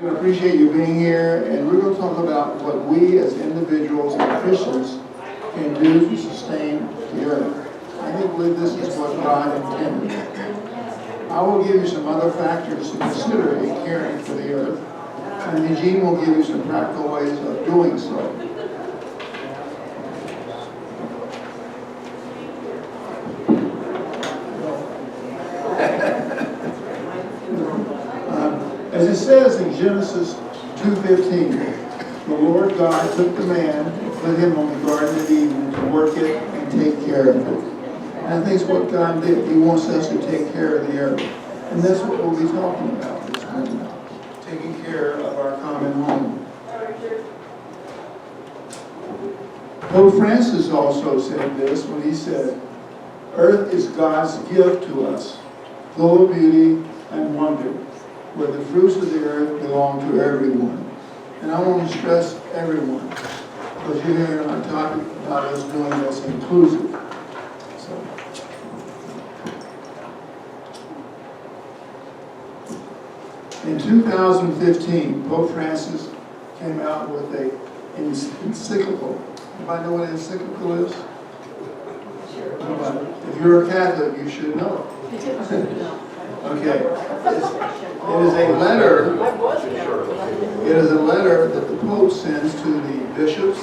I appreciate you being here, and we're going to talk about what we as individuals and Christians can do to sustain the earth. I think this is what God intended. I will give you some other factors to consider in caring for the earth, and Eugene will give you some practical ways of doing so. As it says in Genesis 2:15, the Lord God took the man and put him on the Garden of Eden to work it and take care of it. And I think it's what God did. He wants us to take care of the earth. And that's what we'll be talking about this morning, taking care of our common home. Pope Francis also said this when he said, "Earth is God's gift to us, full of beauty and wonder, where the fruits of the earth belong to everyone." And I want to stress everyone, because you're hearing our topic about us doing this inclusive. So, in 2015, Pope Francis came out with an encyclical. Anybody know what an encyclical is? Nobody. If you're a Catholic, you should know it. Okay. It is a letter. It is a letter that the Pope sends to the bishops,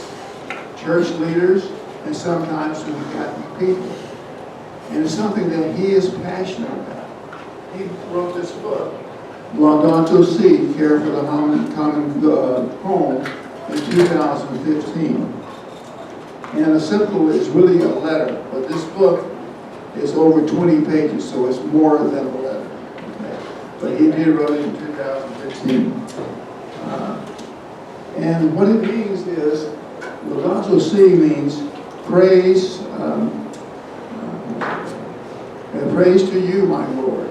church leaders, and sometimes to the Catholic people. And it's something that he is passionate about. He wrote this book, Laudato Si, Care for the Common Home, in 2015. And a encyclical is really a letter, but this book is over 20 pages, so it's more than a letter. But he did write it in 2015. And what it means is, Laudato Si means praise, praise to you, my Lord.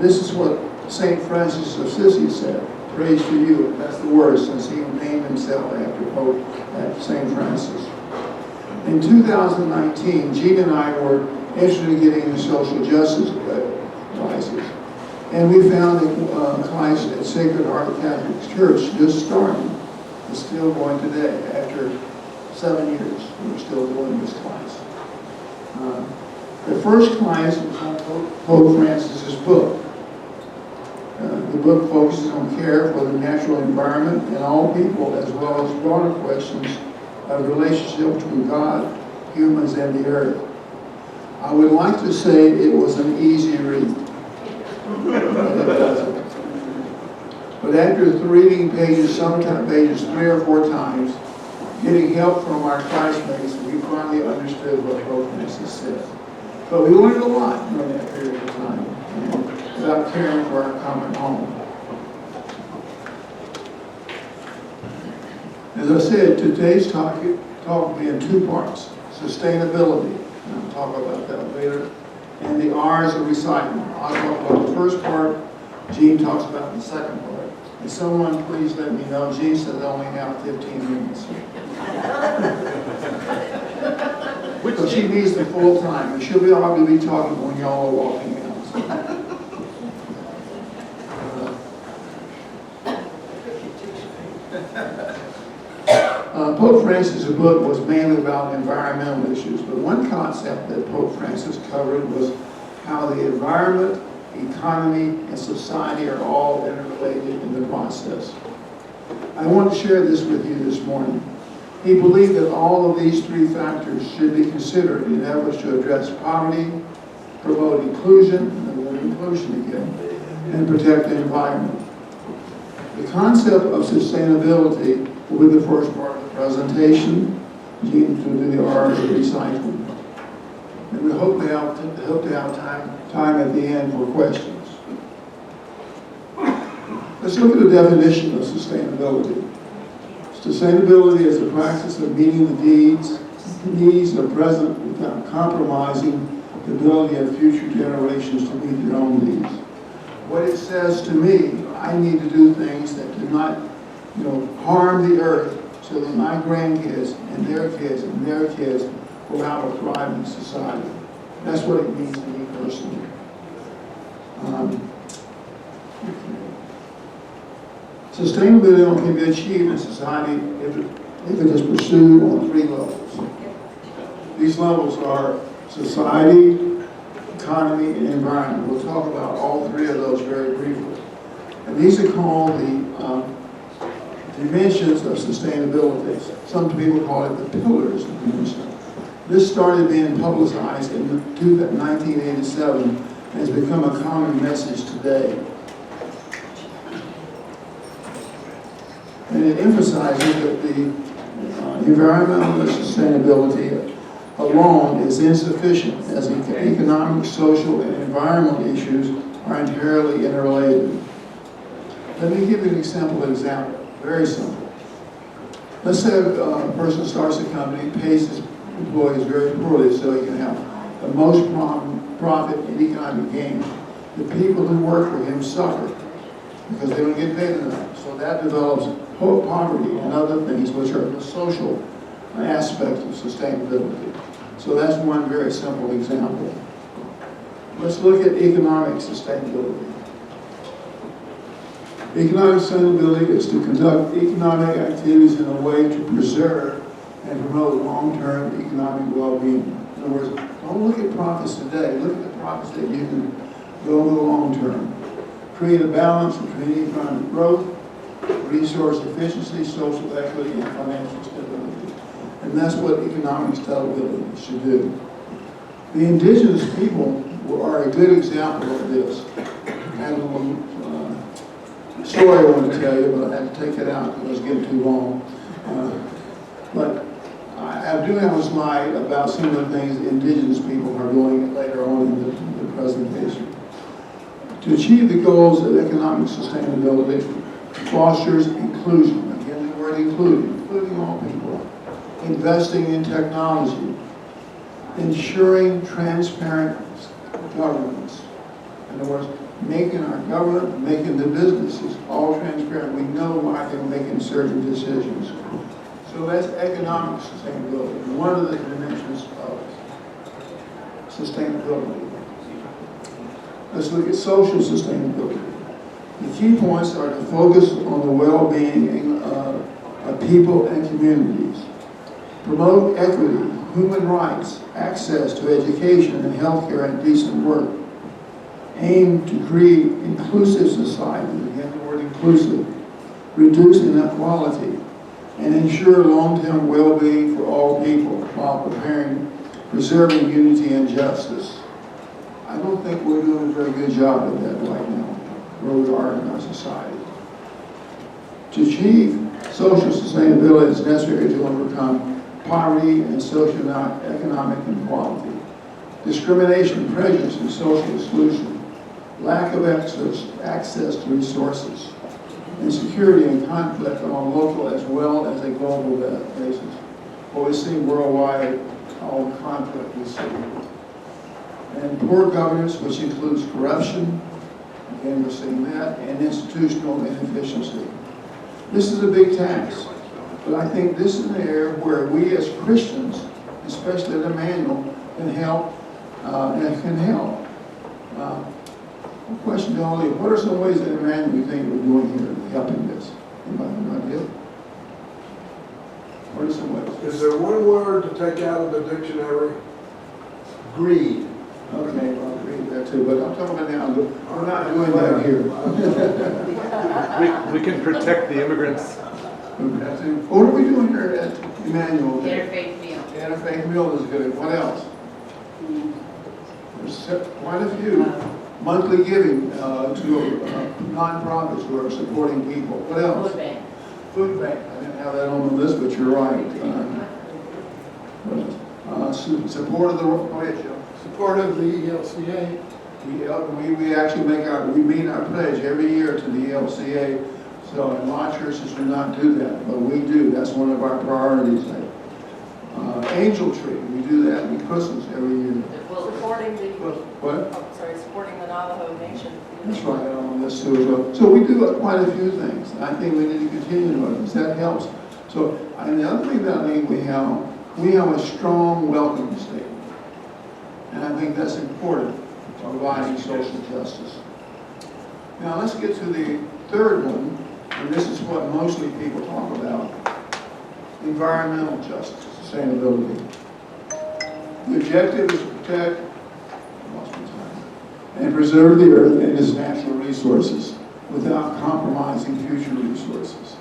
This is what St. Francis of Assisi said, praise to you. That's the word, since he named himself after St. Francis. In 2019, Jean and I were interested in getting into social justice classes. And we found a class at Sacred Heart Catholic Church just starting. It's still going today. After 7 years, we're still doing this class. The first class was on Pope Francis's book. The book focuses on care for the natural environment and all people, as well as broader questions of relationship between God, humans, and the earth. I would like to say it was an easy read. But after reading pages, sometimes pages 3 or 4 times, getting help from our classmates, we finally understood what Pope Francis said. But we learned a lot during that period of time about caring for our common home. As I said, today's talk will be in 2 parts: sustainability, and I'll talk about that later, and the R's of recycling. I'll talk about the first part, Jean talks about the second part. And someone please let me know, Jean says I only have 15 minutes. So she needs the full time, and she'll be able to be talking when y'all are walking out. Pope Francis' book was mainly about environmental issues, but one concept that Pope Francis covered was how the environment, economy, and society are all interrelated in the process. I want to share this with you this morning. He believed that all of these 3 factors should be considered in efforts to address poverty, promote inclusion, and protect the environment. The concept of sustainability will be the first part of the presentation. Jean to do the R's of recycling. And we hope to have time at the end for questions. Let's look at the definition of sustainability. Sustainability is the practice of meeting the needs of the present without compromising the ability of future generations to meet their own needs. What it says to me, I need to do things that do not, harm the earth, so that my grandkids and their kids will have a thriving society. That's what it means to me personally. Sustainability can be achieved in society if it is pursued on 3 levels. These levels are society, economy, and environment. We'll talk about all 3 of those very briefly. And these are called the dimensions of sustainability. Some people call it the pillars of dimension. This started being publicized in 1987 and has become a common message today. And it emphasizes that the environmental sustainability alone is insufficient, as economic, social, and environmental issues are inherently interrelated. Let me give you an example, very simple. Let's say a person starts a company, pays his employees very poorly so he can have the most profit and economic gain. The people who work for him suffer because they don't get paid enough. So that develops poverty and other things which are the social aspect of sustainability. So that's one very simple example. Let's look at economic sustainability. Economic sustainability is to conduct economic activities in a way to preserve and promote long-term economic well-being. In other words, don't look at profits today, look at the profits that you can go over the long term. Create a balance between economic growth, resource efficiency, social equity, and financial stability. And that's what economic stability should do. The indigenous people are a good example of this. I have a little story I want to tell you, but I had to take it out because it was getting too long. But I do have a slide about some of the things indigenous people are doing later on in the presentation. To achieve the goals of economic sustainability fosters inclusion. Again, the word including all people. Investing in technology. Ensuring transparent governance. In other words, making our government, making the businesses all transparent. We know why they're making certain decisions. So that's economic sustainability, one of the dimensions of sustainability. Let's look at social sustainability. The key points are to focus on the well-being of people and communities. Promote equity, human rights, access to education and healthcare and decent work. Aim to create inclusive society, again the word inclusive, reduce inequality, and ensure long-term well-being for all people while preserving unity and justice. I don't think we're doing a very good job of that right now, where we are in our society. To achieve social sustainability is necessary to overcome poverty and socio-economic inequality, discrimination, prejudice, and social exclusion, lack of access to resources, insecurity and conflict on a local as well as a global basis. What we see worldwide, all the conflict we see. And poor governance, which includes corruption, again we're seeing that, and institutional inefficiency. This is a big task, but I think this is an area where we as Christians, especially the manual, can help and can help. Question to all of you, what are some ways that Emmanuel you think we're doing here helping this? Anybody have an idea? What are some ways? Is there one word to take out of the dictionary? Greed. Okay, well, I'll read that too, but I'm talking about now, we're not doing that here. We can protect the immigrants. What are we doing here at Emmanuel? Interfaith meal. Interfaith meal is good. What else? There's quite a few. Monthly giving to nonprofits who are supporting people. What else? Food bank. Food bank. I didn't have that on the list, but you're right. Support of the, go ahead, Joe. Support of the ELCA. We actually we meet our pledge every year to the ELCA. So a lot of churches do not do that, but we do. That's one of our priorities. Angel Tree, we do that in Christmas every year. Supporting the, supporting the Navajo Nation. That's right, on this too as well. So we do quite a few things. I think we need to continue doing this. That helps. So, and the other thing that I think we have a strong welcoming statement. And I think that's important for providing social justice. Now let's get to the third one, and this is what mostly people talk about, environmental justice, sustainability. The objective is to protect, I lost my time, and preserve the earth and its natural resources without compromising future resources.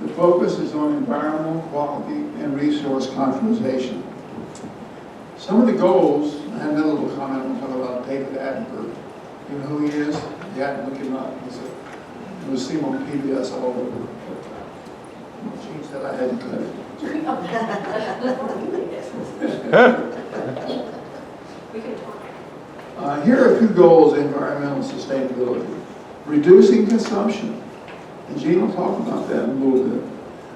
The focus is on environmental quality and resource conservation. Some of the goals, I had a little comment, I'm talking about David Attenborough. You know who he is? You had to look him up. He was seen on PBS all over. Gene said I had to cut it. We can talk. Here are a few goals of environmental sustainability. Reducing consumption. And Gene will talk about that in a little bit.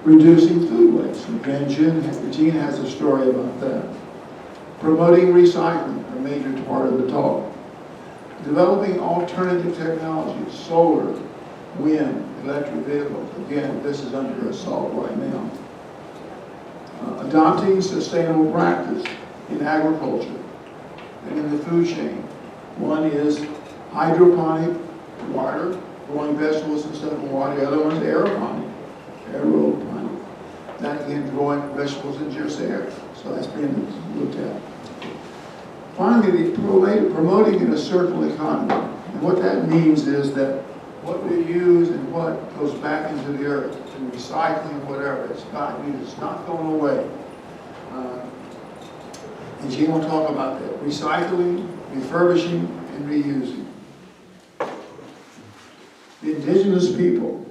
Reducing food waste. Again, Gene has a story about that. Promoting recycling, a major part of the talk. Developing alternative technologies, solar, wind, electric vehicles. Again, this is under assault right now. Adopting sustainable practice in agriculture and in the food chain. One is hydroponic, water, growing vegetables and stuff in water. The other one is aeroponic. That again, growing vegetables in just air. So that's being looked at. Finally, promoting in a circular economy. And what that means is that what we use and what goes back into the earth, and recycling, whatever, it's not going away. And Gene will talk about that. Recycling, refurbishing, and reusing. The indigenous people,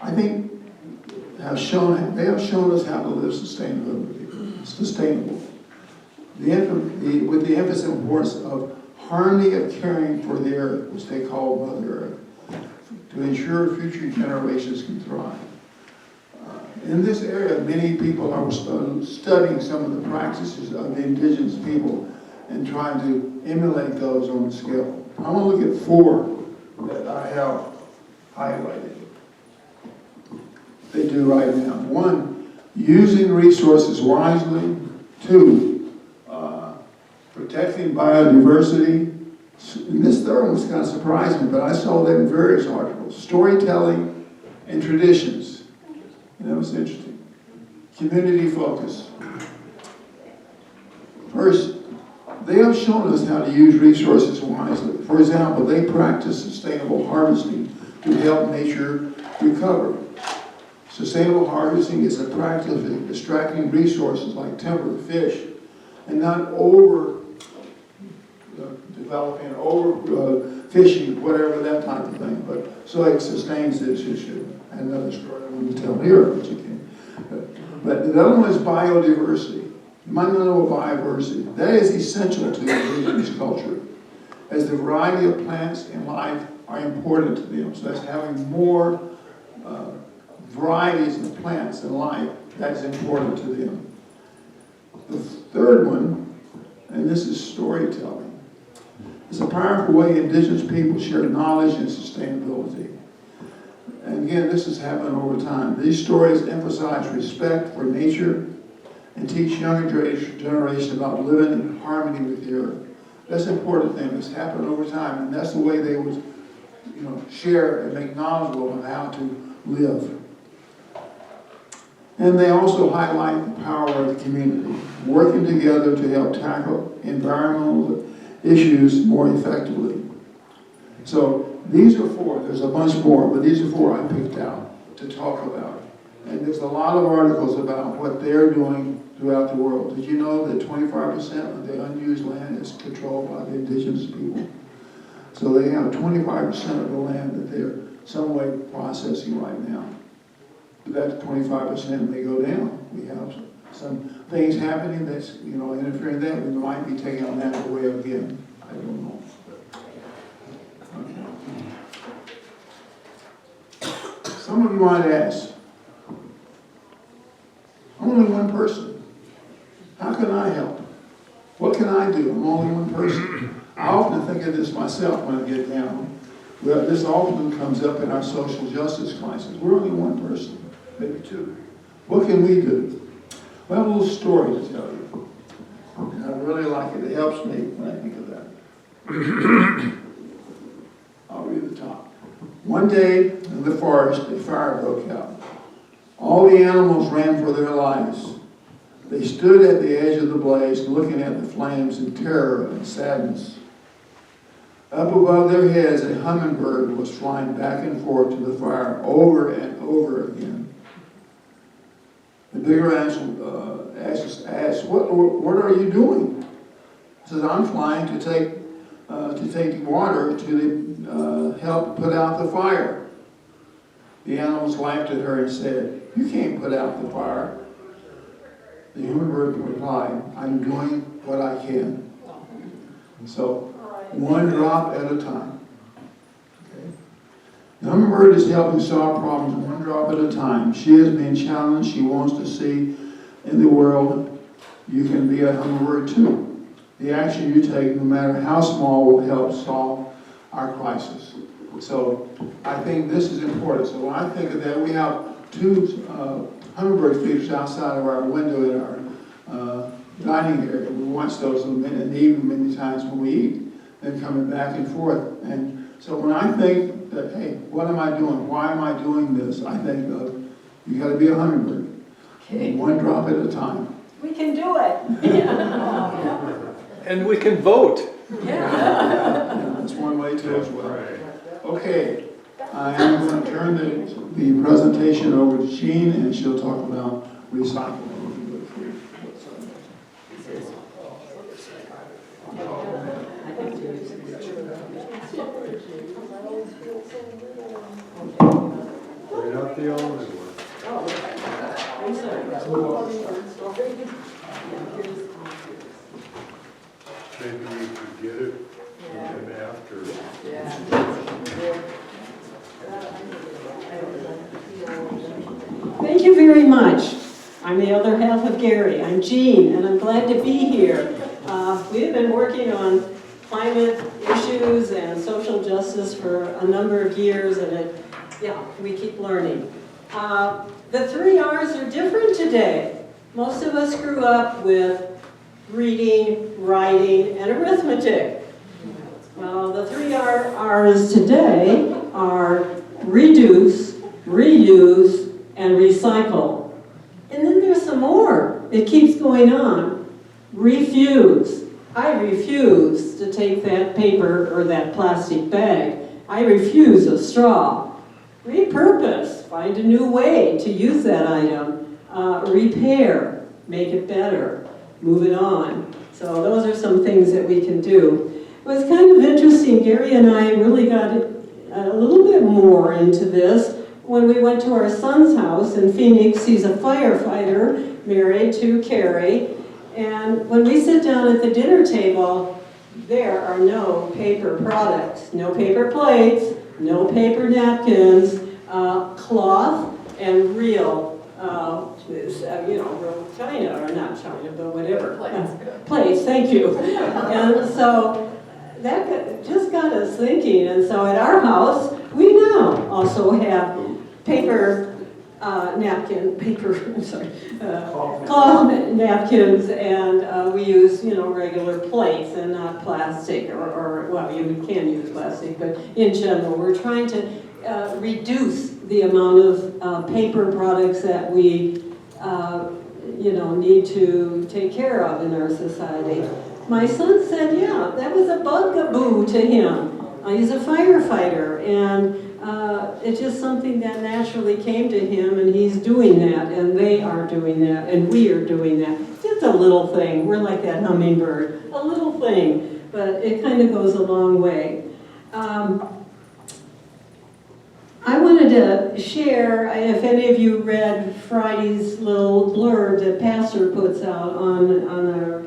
I think, they have shown us how to live sustainable. With the emphasis and importance of harmony of caring for the earth, which they call Mother Earth, to ensure future generations can thrive. In this area, many people are studying some of the practices of the indigenous people and trying to emulate those on the scale. I want to look at 4 that I have highlighted. They do right now. 1, using resources wisely. 2, protecting biodiversity. And this third one was kind of surprised me, but I saw that in various articles. Storytelling and traditions. And that was interesting. Community focus. First, they have shown us how to use resources wisely. For example, they practice sustainable harvesting to help nature recover. Sustainable harvesting is a practice of extracting resources like timber, fish, and not over developing, over fishing, whatever, that type of thing. But so it sustains this issue. And another story I want to tell here, but you can. But the other one is biodiversity. You might not know what biodiversity. That is essential to indigenous culture, as the variety of plants and life are important to them. So that's having more varieties of plants and life, that's important to them. The third one, and this is storytelling. It's a powerful way indigenous people share knowledge and sustainability. And again, this has happened over time. These stories emphasize respect for nature and teach younger generations about living in harmony with the earth. That's an important thing. It's happened over time, and that's the way they would, share and make knowledgeable of how to live. And they also highlight the power of the community, working together to help tackle environmental issues more effectively. So these are 4. There's a bunch more, but these are 4 I picked out to talk about. And there's a lot of articles about what they're doing throughout the world. Did you know that 25% of the unused land is controlled by the indigenous people? So they have 25% of the land that they're some way processing right now. But that 25% may go down. We have some things happening that's, interfering with that. We might be taking on that away again. I don't know. Okay. Some of you might ask, I'm only one person. How can I help? What can I do? I'm only one person. I often think of this myself when I get down. Well, this often comes up in our social justice classes. We're only one person, maybe 2. What can we do? Well, I have a little story to tell you. And I really like it. It helps me when I think of that. I'll read the top. One day in the forest, a fire broke out. All the animals ran for their lives. They stood at the edge of the blaze, looking at the flames in terror and sadness. Up above their heads, a hummingbird was flying back and forth to the fire over and over again. The bigger animal asked, what are you doing? He says, I'm flying to take water to help put out the fire. The animals laughed at her and said, you can't put out the fire. The hummingbird replied, I'm doing what I can. So, one drop at a time. Okay. The hummingbird is helping solve problems one drop at a time. She is being challenged. She wants to see in the world you can be a hummingbird too. The action you take, no matter how small, will help solve our crisis. So I think this is important. So when I think of that, we have two hummingbird feeders outside of our window in our dining area. We watch those in the evening many times when we eat. And coming back and forth. And so when I think that, hey, what am I doing? Why am I doing this? I think of, you got to be a hummingbird. Okay. One drop at a time. We can do it. And we can vote. Yeah, that's one way too as well. Okay, I am going to turn the presentation over to Jean, and she'll talk about recycling. You're not the only one. Maybe you could get it and after. Thank you very much. I'm the other half of Gary. I'm Jean, and I'm glad to be here. We have been working on climate issues and social justice for a number of years, and we keep learning. The 3 R's are different today. Most of us grew up with reading, writing, and arithmetic. Well, the 3 R's today are reduce, reuse, and recycle. And then there's some more. It keeps going on. Refuse. I refuse to take that paper or that plastic bag. I refuse a straw. Repurpose. Find a new way to use that item. Repair. Make it better. Move it on. So those are some things that we can do. It was kind of interesting. Gary and I really got a little bit more into this when we went to our son's house in Phoenix. He's a firefighter, married to Carrie. And when we sit down at the dinner table, there are no paper products, no paper plates, no paper napkins, cloth, and real, real china, or not china, but whatever. Plates, thank you. And so that just got us thinking. And so at our house, we now also have cloth napkins, and we use, regular plates and not plastic, you can use plastic, but in general, we're trying to reduce the amount of paper products that we, need to take care of in our society. My son said, yeah, that was a bugaboo to him. He's a firefighter, and it's just something that naturally came to him, and he's doing that, and they are doing that, and we are doing that. Just a little thing. We're like that hummingbird. A little thing, but it kind of goes a long way. I wanted to share, if any of you read Friday's little blurb that Pastor puts out on our...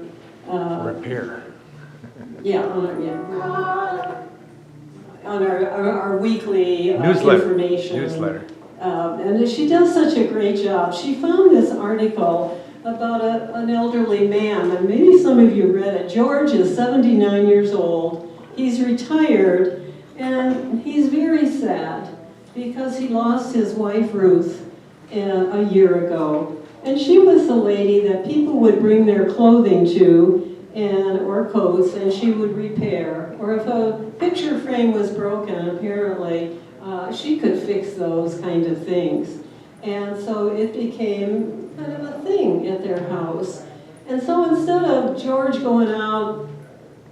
Repair. On our weekly Newsletter. information. And she does such a great job. She found this article about an elderly man, and maybe some of you read it. George is 79 years old. He's retired, and he's very sad because he lost his wife, Ruth, a year ago. And she was the lady that people would bring their clothing to, or coats, and she would repair. Or if a picture frame was broken, apparently, she could fix those kind of things. And so it became kind of a thing at their house. And so instead of George going out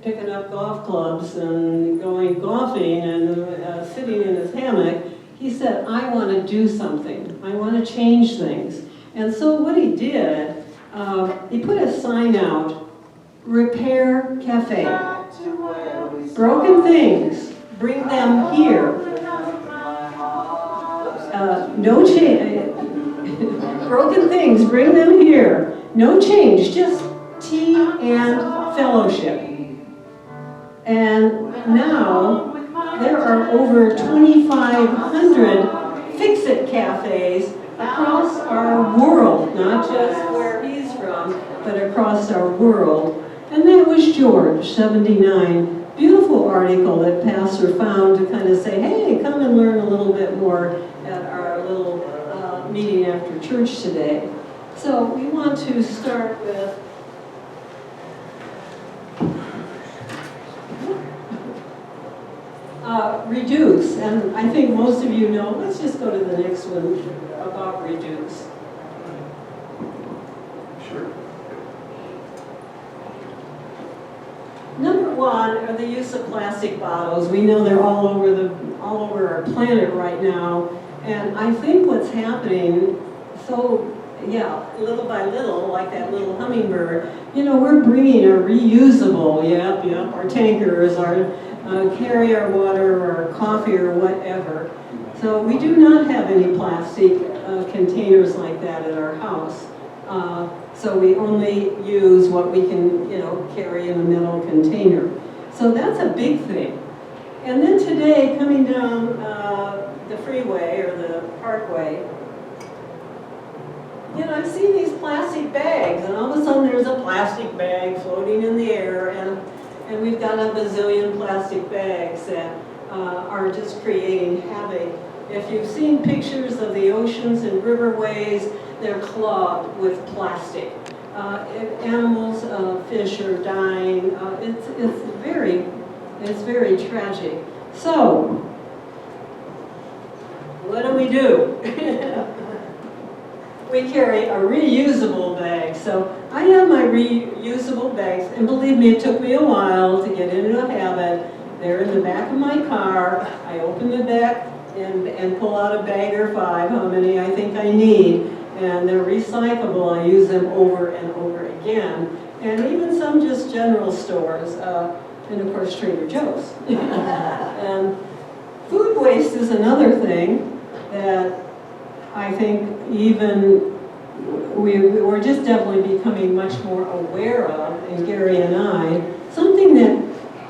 picking up golf clubs and going golfing and sitting in his hammock, he said, I want to do something. I want to change things. And so what he did, he put a sign out, Repair Cafe. Broken things, bring them here. No change. Broken things, bring them here. No change, just tea and fellowship. And now there are over 2,500 Fix-It cafes across our world, not just where he's from, but across our world. And that was George, 79. Beautiful article that Pastor found to kind of say, hey, come and learn a little bit more at our little meeting after church today. So we want to start with reduce. And I think most of you know, let's just go to the next one about reduce. Sure. Number one are the use of plastic bottles. We know they're all over our planet right now. And I think what's happening, little by little, like that little hummingbird, we're bringing our reusable, our tankers, our carry our water or coffee or whatever. So we do not have any plastic containers like that at our house. So we only use what we can, carry in a metal container. So that's a big thing. And then today, coming down the freeway or the parkway, I've seen these plastic bags, and all of a sudden there's a plastic bag floating in the air, and we've got a bazillion plastic bags that are just creating havoc. If you've seen pictures of the oceans and riverways, they're clogged with plastic. Animals, fish are dying. It's very tragic. So, what do? We carry a reusable bag. So I have my reusable bags, and believe me, it took me a while to get into a habit. They're in the back of my car. I open the back and pull out a bag or 5, how many I think I need. And they're recyclable. I use them over and over again. And even some just general stores, and of course Trader Joe's. And food waste is another thing that I think even we're just definitely becoming much more aware of, and Gary and I. Something that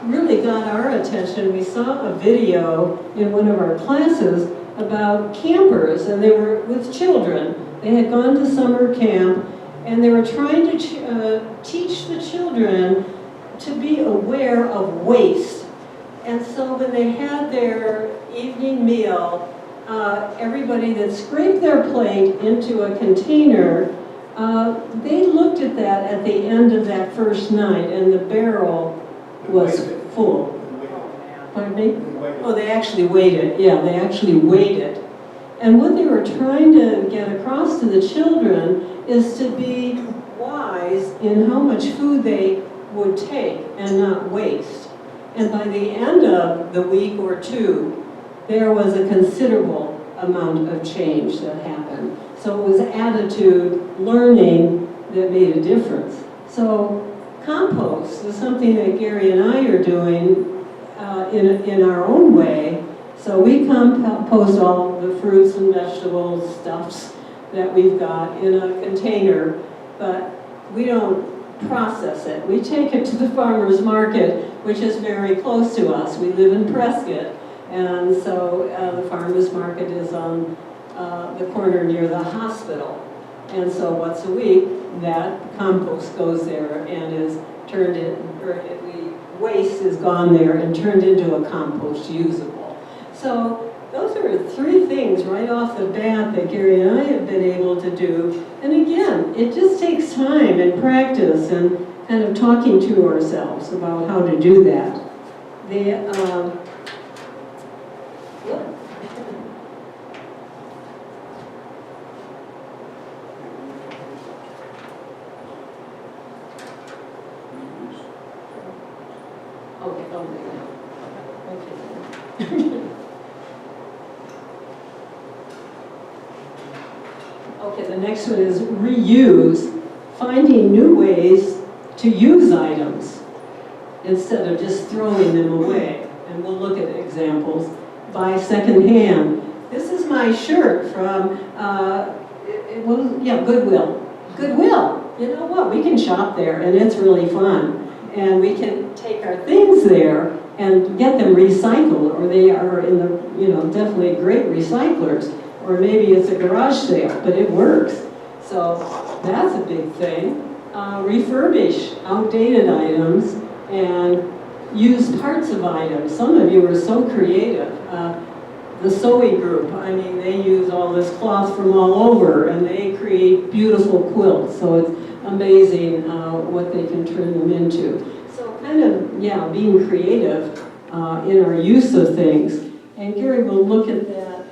really got our attention, we saw a video in one of our classes about campers, and they were with children. They had gone to summer camp, and they were trying to teach the children to be aware of waste. And so when they had their evening meal, everybody that scraped their plate into a container, they looked at that at the end of that first night, and the barrel was full. Pardon me? Oh, they actually weighed it. Yeah, they actually weighed it. And what they were trying to get across to the children is to be wise in how much food they would take and not waste. And by the end of the week or 2, there was a considerable amount of change that happened. So it was attitude, learning that made a difference. So compost is something that Gary and I are doing in our own way. So we compost all the fruits and vegetables, stuffs that we've got in a container, but we don't process it. We take it to the farmer's market, which is very close to us. We live in Prescott, and so the farmer's market is on the corner near the hospital. And so once a week, that compost goes there and is turned in, waste is gone there and turned into a compost usable. So those are 3 things right off the bat that Gary and I have been able to do. And again, it just takes time and practice and kind of talking to ourselves about how to do that. Okay, okay. Okay, the next one is reuse, finding new ways to use items instead of just throwing them away. And we'll look at examples. Buy secondhand. This is my shirt from, Goodwill. Goodwill, you know what, we can shop there and it's really fun. And we can take our things there and get them recycled, or they are in the, definitely great recyclers. Or maybe it's a garage sale, but it works. So that's a big thing. Refurbish outdated items and use parts of items. Some of you are so creative. The sewing group, I mean, they use all this cloth from all over and they create beautiful quilts. So it's amazing what they can turn them into. So kind of, being creative in our use of things. And Gary will look at that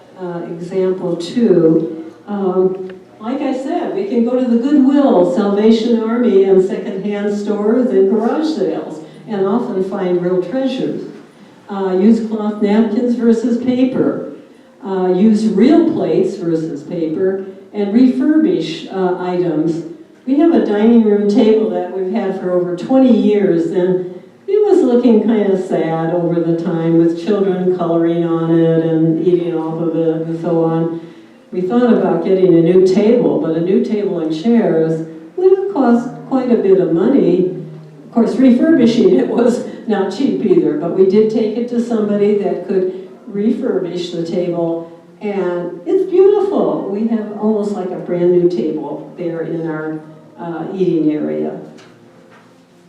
example too. Like I said, we can go to the Goodwill, Salvation Army, and secondhand stores and garage sales and often find real treasures. Use cloth napkins versus paper. Use real plates versus paper, and refurbish items. We have a dining room table that we've had for over 20 years, and it was looking kind of sad over the time with children coloring on it and eating off of it and so on. We thought about getting a new table, but a new table and chairs would cost quite a bit of money. Of course, refurbishing it was not cheap either, but we did take it to somebody that could refurbish the table, and it's beautiful. We have almost like a brand new table there in our eating area.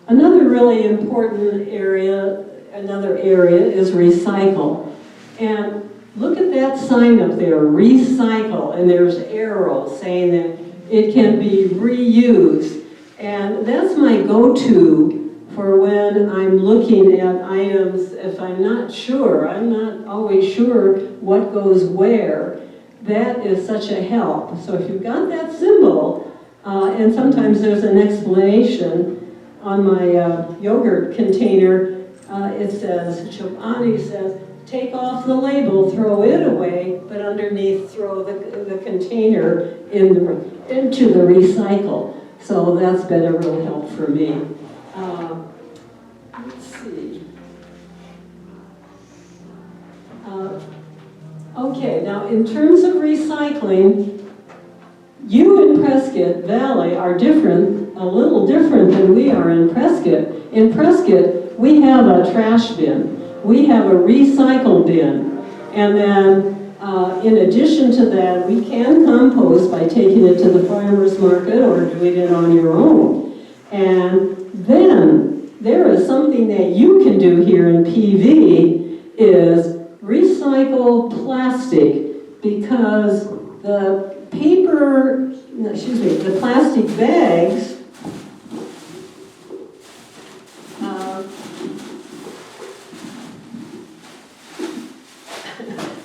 Another really important area, is recycle. And look at that sign up there, recycle, and there's arrows saying that it can be reused. And that's my go-to for when I'm looking at items. If I'm not always sure what goes where. That is such a help. So if you've got that symbol, and sometimes there's an explanation. On my yogurt container, it says, Chobani says, take off the label, throw it away, but underneath throw the container into the recycle. So that's been a real help for me. Let's see. Okay, now in terms of recycling, you in Prescott Valley are different, a little different than we are in Prescott. In Prescott, we have a trash bin. We have a recycle bin. And then, in addition to that, we can compost by taking it to the farmer's market or doing it on your own. And then, there is something that you can do here in PV, is recycle plastic, because the plastic bags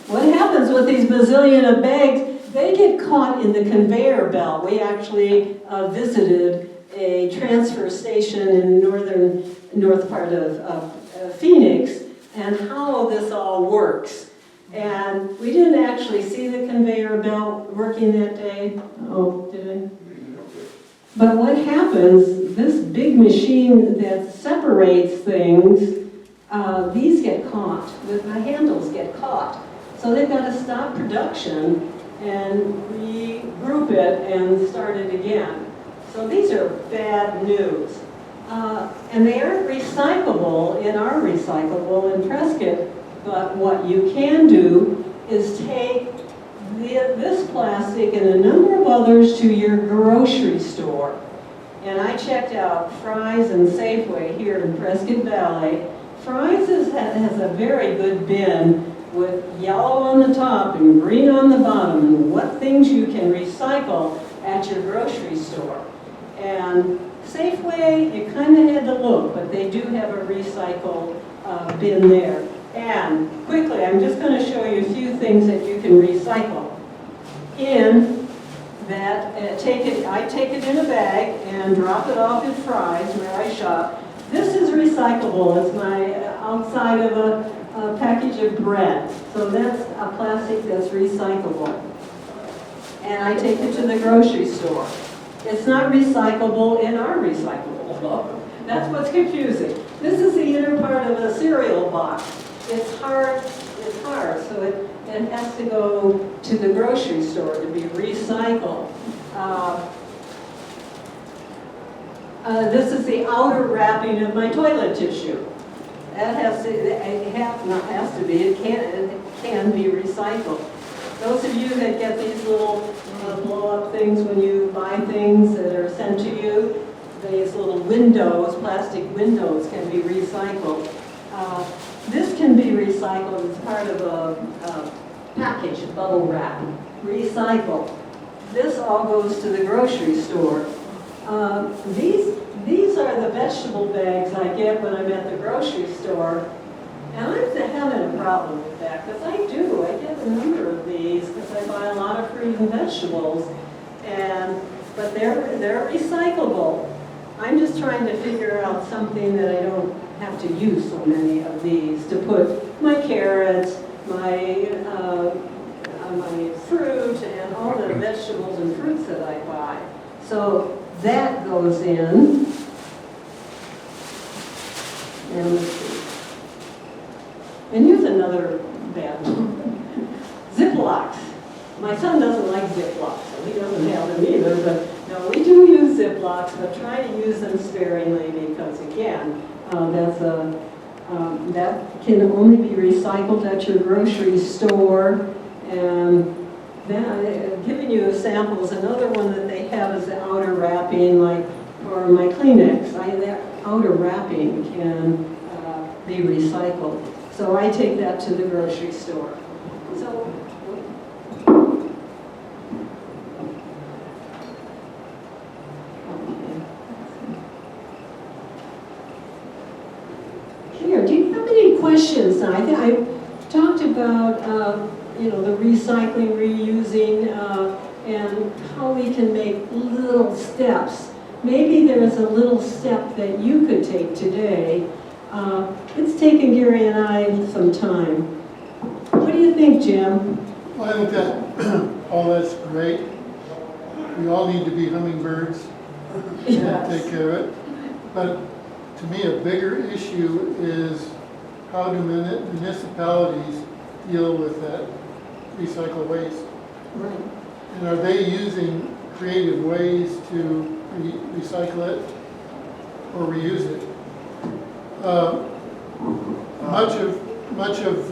what happens with these bazillion of bags, they get caught in the conveyor belt. We actually visited a transfer station in north part of Phoenix, and how this all works. And we didn't actually see the conveyor belt working that day. Oh, did I? But what happens, this big machine that separates things, these get caught, the handles get caught. So they've got to stop production and regroup it and start it again. So these are bad news. And they aren't recyclable in our recyclable in Prescott. But what you can do is take this plastic and a number of others to your grocery store. And I checked out Fry's and Safeway here in Prescott Valley. Fry's has a very good bin with yellow on the top and green on the bottom, and what things you can recycle at your grocery store. And Safeway, you kind of had to look, but they do have a recycle bin there. And quickly, I'm just going to show you a few things that you can recycle. In that, I take it in a bag and drop it off at Fry's where I shop. This is recyclable. It's my outside of a package of bread. So that's a plastic that's recyclable. And I take it to the grocery store. It's not recyclable in our recyclable. That's what's confusing. This is the inner part of a cereal box. It's hard, so it has to go to the grocery store to be recycled. This is the outer wrapping of my toilet tissue. That has to, it can be recycled. Those of you that get these little blow-up things when you buy things that are sent to you, these little windows, plastic windows can be recycled. This can be recycled as part of a package, bubble wrap, recycled. This all goes to the grocery store. These are the vegetable bags I get when I'm at the grocery store. And I'm having a problem with that, because I get a number of these, because I buy a lot of fruit and vegetables, but they're recyclable. I'm just trying to figure out something that I don't have to use so many of these, to put my carrots, my fruit, and all the vegetables and fruits that I buy. So that goes in. And let's see. And here's another bad one. Ziplocs. My son doesn't like Ziplocs, so he doesn't have them either, but no, we do use Ziplocs, but try to use them sparingly because, again, that can only be recycled at your grocery store. And then I've given you samples. Another one that they have is the outer wrapping, like for my Kleenex. That outer wrapping can be recycled. So I take that to the grocery store. So, here, do you have any questions? I think I talked about, the recycling, reusing, and how we can make little steps. Maybe there's a little step that you could take today. It's taken Gary and I some time. What do you think, Jim? Well, I think that all that's great. We all need to be hummingbirds and take care of it. But to me, a bigger issue is how do municipalities deal with that recycled waste? Right. And are they using creative ways to recycle it or reuse it? Much of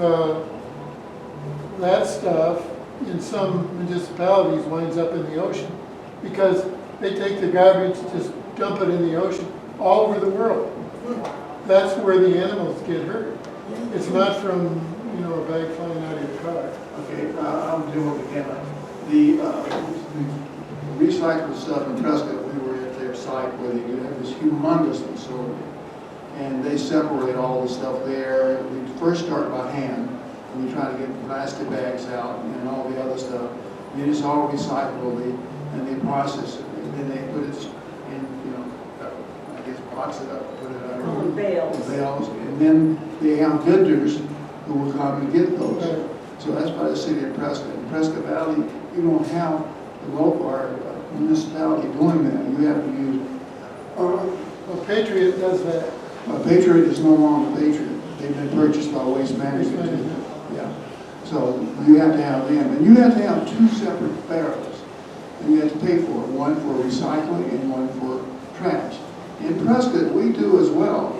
that stuff in some municipalities winds up in the ocean because they take the garbage, just dump it in the ocean all over the world. That's where the animals get hurt. It's not from, a bag flying out of your car. Okay, I'm doing it again. The recycled stuff in Prescott, we were at their site where they do have this humongous facility. And they separate all the stuff there. We first start by hand, and we try to get the plastic bags out and all the other stuff. It is all recyclable, and they process it. And then they put it in, box it up, put it under bales. And then they have vendors who will come and get those. So that's by the city of Prescott. In Prescott Valley, you don't have the local or municipality doing that. You have to use. Well, Patriot does that. Patriot is no longer Patriot. They've been purchased by Waste Management. Yeah. So you have to have them. And you have to have two separate barrels. And you have to pay for it. One for recycling and one for trash. In Prescott, we do as well.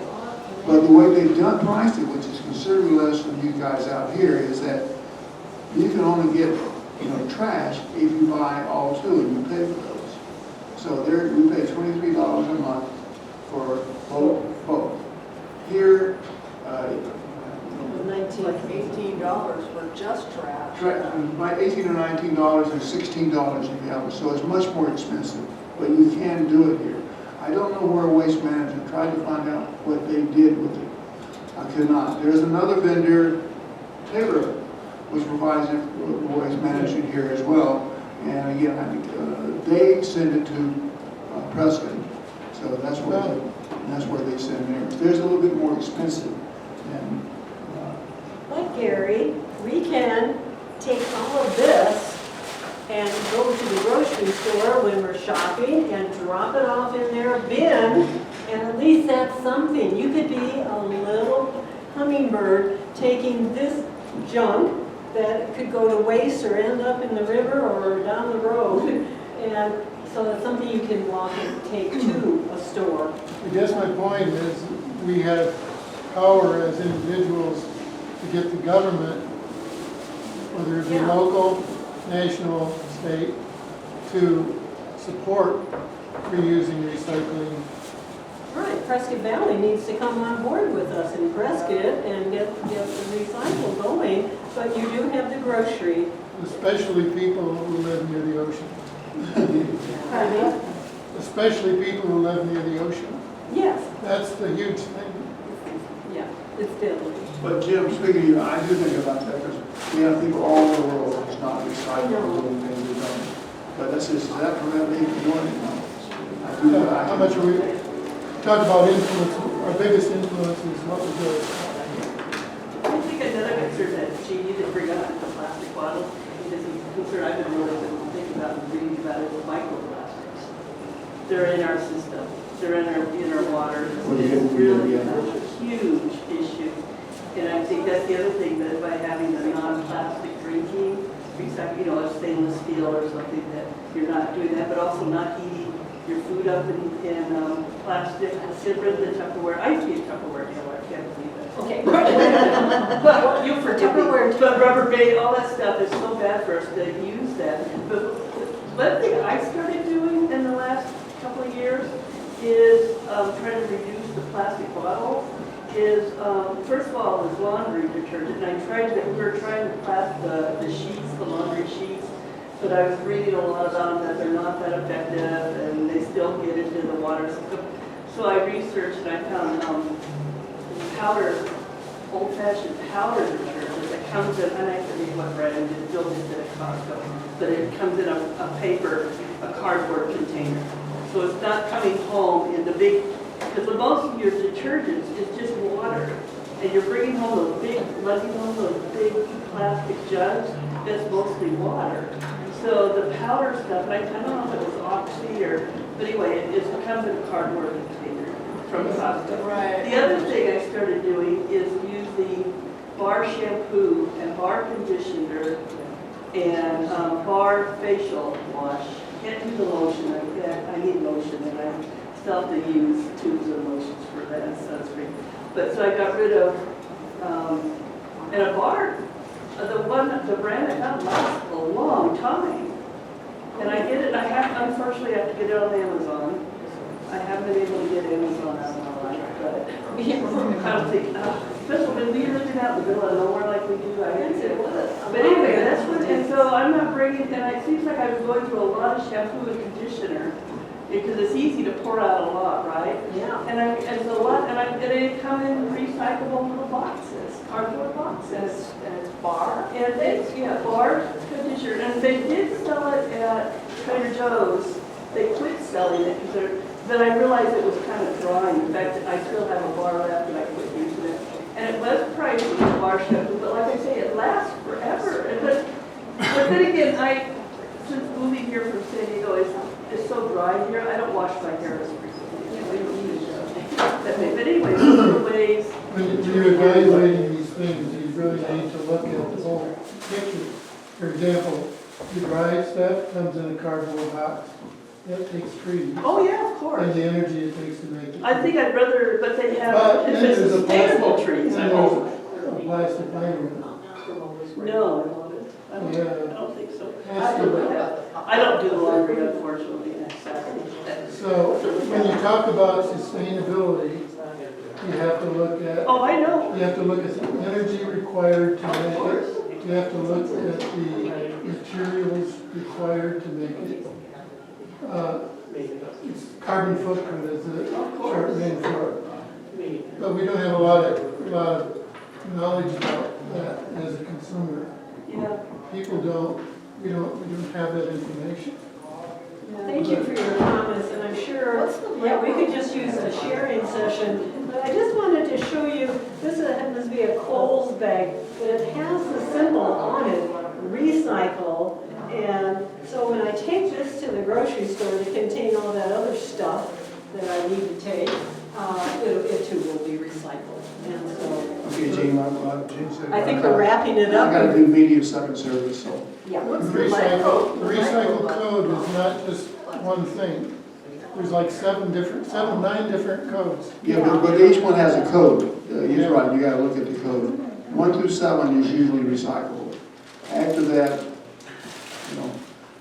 But the way they've done priced it, which is considerably less than you guys out here, is that you can only get trash if you buy all two and you pay for those. So we pay $23 a month for both. Here, Like $18 for just trash. by $18 or $19 and $16 if you have it. So it's much more expensive, but you can do it here. I don't know where Waste Management tried to find out what they did with it. I could not. There's another vendor, Taylor, which provides Waste Management here as well. And again, I think they send it to Prescott. So that's where that's where they send theirs. Theirs a little bit more expensive, and But Gary, we can take all of this and go to the grocery store when we're shopping and drop it off in their bin, and at least that's something. You could be a little hummingbird taking this junk that could go to waste or end up in the river or down the road. And so it's something you can walk and take to a store. I guess my point is, we have power as individuals to get the government, whether it be Yeah. local, national, state, to support reusing, recycling. Right, Prescott Valley needs to come on board with us in Prescott and get the recycle going, but you do have the grocery. Especially people who live near the ocean. Pardon me? Especially people who live near the ocean. Yes, That's the huge thing. yeah, it's deadly. but Jim, speaking of you, I do think about that, because we have people all over the world who's not recycling little things we've done. But this is, that prevent me from doing it now? I do that. How much are we, talk about influence, our biggest influence is what we do. I think another concern that Jean, you did bring up is the plastic bottles. This is a concern I've been really thinking about and reading about is microplastics. They're in our system. They're in our water. It's really a huge issue. And I think that's the other thing, that by having the non-plastic drinking, recycle, a stainless steel or something, that you're not doing that, but also not heating your food up in plastic, different than Tupperware. I used to be a Tupperware dealer, I can't believe it. Okay. But you forgive me, Tupperware. but rubber bait, all that stuff is so bad for us to use that. But one thing I started doing in the last couple of years is trying to reduce the plastic bottles. Is first of all, is laundry detergent. And we were trying to plastic the sheets, the laundry sheets, but I was reading a lot about them that they're not that effective and they still get into the water. So I researched and I found powder, old-fashioned powder detergent that comes in, and I forget what brand it is, still just at Costco, but it comes in a cardboard container. So it's not coming home in the big, because most of your detergents is just water, and you're bringing home lugging home those big plastic jugs, that's mostly water. So the powder stuff, and I don't know if it was Oxy but anyway, it comes in a cardboard container from Costco. Right. The other thing I started doing is using bar shampoo and bar conditioner and bar facial wash. Can't do the lotion. I need lotion, and I still have to use tubes of lotions for that sunscreen. But so I got rid of and a bar. The brand I got lasts a long time. And I get it. Unfortunately, I have to get it on Amazon. I haven't been able to get Amazon out of my life, but I don't think, especially when we're living out in the middle of nowhere like we do, I hate it. But anyway, that's what, and so I'm not bringing, and it seems like I was going through a lot of shampoo and conditioner, because it's easy to pour out a lot, right? Yeah. And it's a lot, and they come in recyclable little boxes, cardboard boxes. And it's bar? And bar conditioner, and they did sell it at Trader Joe's. They quit selling it because then I realized it was kind of drying. In fact, I still have a bar left and I quit using it. And it was pricey, the bar shampoo, but like I say, it lasts forever. But then again, since moving here from San Diego, it's so dry here, I don't wash my hair as frequently. But anyway, those are the ways. When you're evaluating these things, you really need to look at the whole picture. For example, the dry stuff comes in a cardboard box. That takes trees. Oh, yeah, of course. And the energy it takes to make it. I think I'd rather, but they have, But if then it's there's a sustainable plastic, trees, then I hope. there's a plastic liner. No, I don't think so. I have to look at it. I don't do the laundry, unfortunately, So when you talk about sustainability, you have to look at, Oh, I know. you have to look at the energy required to make it. You have to look at the materials required to make it. It's carbon footprint is a short name for it. But we don't have a lot of knowledge about that as a consumer. Yeah. People we don't have that information. Thank you for your comments, and I'm sure or, yeah, we could just use a sharing session. But I just wanted to show you, this happens to be a Kohl's bag, but it has the symbol on it, recycle. And so when I take this to the grocery store to contain all that other stuff that I need to take, it too will be recycled. And so, Okay, Jean, Jean said. I think we're wrapping it up. I gotta do media second service, so. Yeah. Recycle code is not just one thing. There's like 9 different codes. Yeah, but each one has a code. He's right, you gotta look at the code. 1 through 7 is usually recyclable. After that, you know.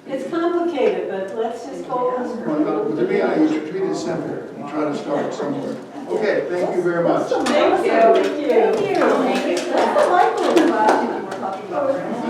It's complicated, but let's just go on. Well, to me, I used to treat it simple and try to start somewhere. Okay, thank you very much. Thank you. Thank you. That's the light bulb class you were talking about, right?